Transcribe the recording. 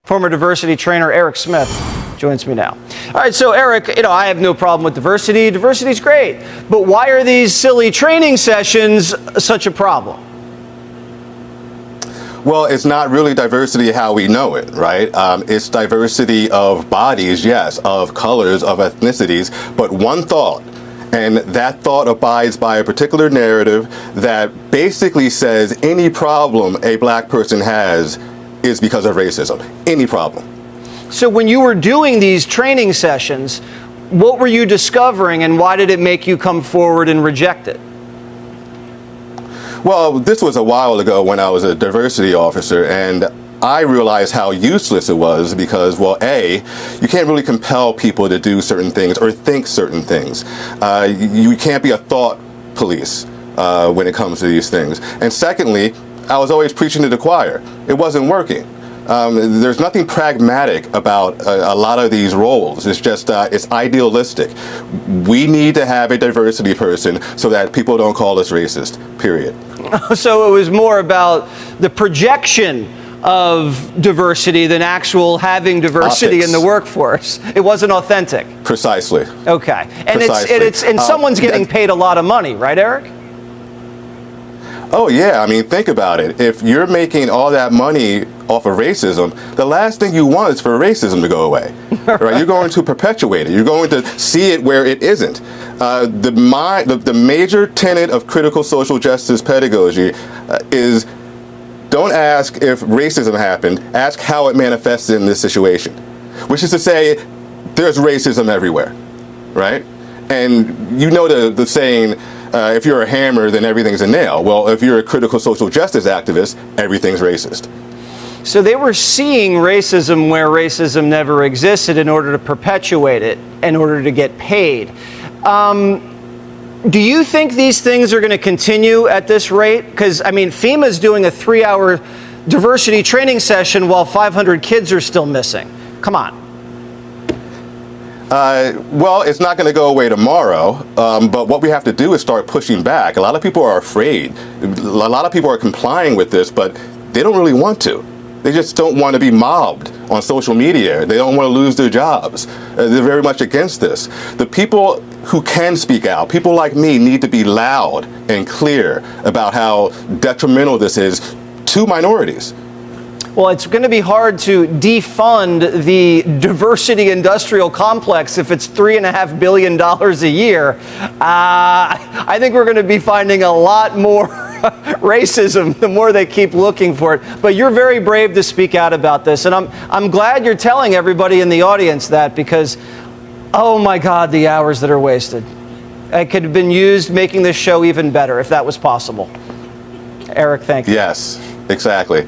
Former diversity trainer Erec Smith joins me now. All right, so Erec, I have no problem with diversity. Diversity's great. But why are these silly training sessions such a problem? Well, it's not really diversity how we know it, right? It's diversity of bodies, yes, of colors, of ethnicities, but one thought. And that thought abides by a particular narrative that basically says any problem a black person has is because of racism. Any problem. So when you were doing these training sessions, what were you discovering and why did it make you come forward and reject it? Well, this was a while ago when I was a diversity officer, and I realized how useless it was because, well, A, you can't really compel people to do certain things or think certain things. You can't be a thought police when it comes to these things. And secondly, I was always preaching to the choir. It wasn't working. There's nothing pragmatic about a lot of these roles. It's just, it's idealistic. We need to have a diversity person so that people don't call us racist, period. So it was more about the projection of diversity than actual having diversity Optics. in the workforce. It wasn't authentic. Precisely. Okay. And Precisely. and someone's getting paid a lot of money, right, Erec? Oh, yeah. I mean, think about it. If you're making all that money off of racism, the last thing you want is for racism to go away. Right? You're going to perpetuate it. You're going to see it where it isn't. The major tenet of critical social justice pedagogy is don't ask if racism happened, ask how it manifests in this situation. Which is to say, there's racism everywhere, right? And you know the saying, if you're a hammer, then everything's a nail. Well, if you're a critical social justice activist, everything's racist. So they were seeing racism where racism never existed in order to perpetuate it, in order to get paid. Do you think these things are going to continue at this rate? Because, I mean, FEMA's doing a 3-hour diversity training session while 500 kids are still missing. Come on. Well, it's not going to go away tomorrow, but what we have to do is start pushing back. A lot of people are afraid. A lot of people are complying with this, but they don't really want to. They just don't want to be mobbed on social media. They don't want to lose their jobs. They're very much against this. The people who can speak out, people like me, need to be loud and clear about how detrimental this is to minorities. Well, it's going to be hard to defund the diversity industrial complex if it's $3.5 billion a year. I think we're going to be finding a lot more racism the more they keep looking for it. But you're very brave to speak out about this, and I'm glad you're telling everybody in the audience that, because, oh my God, the hours that are wasted. It could have been used making this show even better if that was possible. Erec, thank you. Yes, exactly.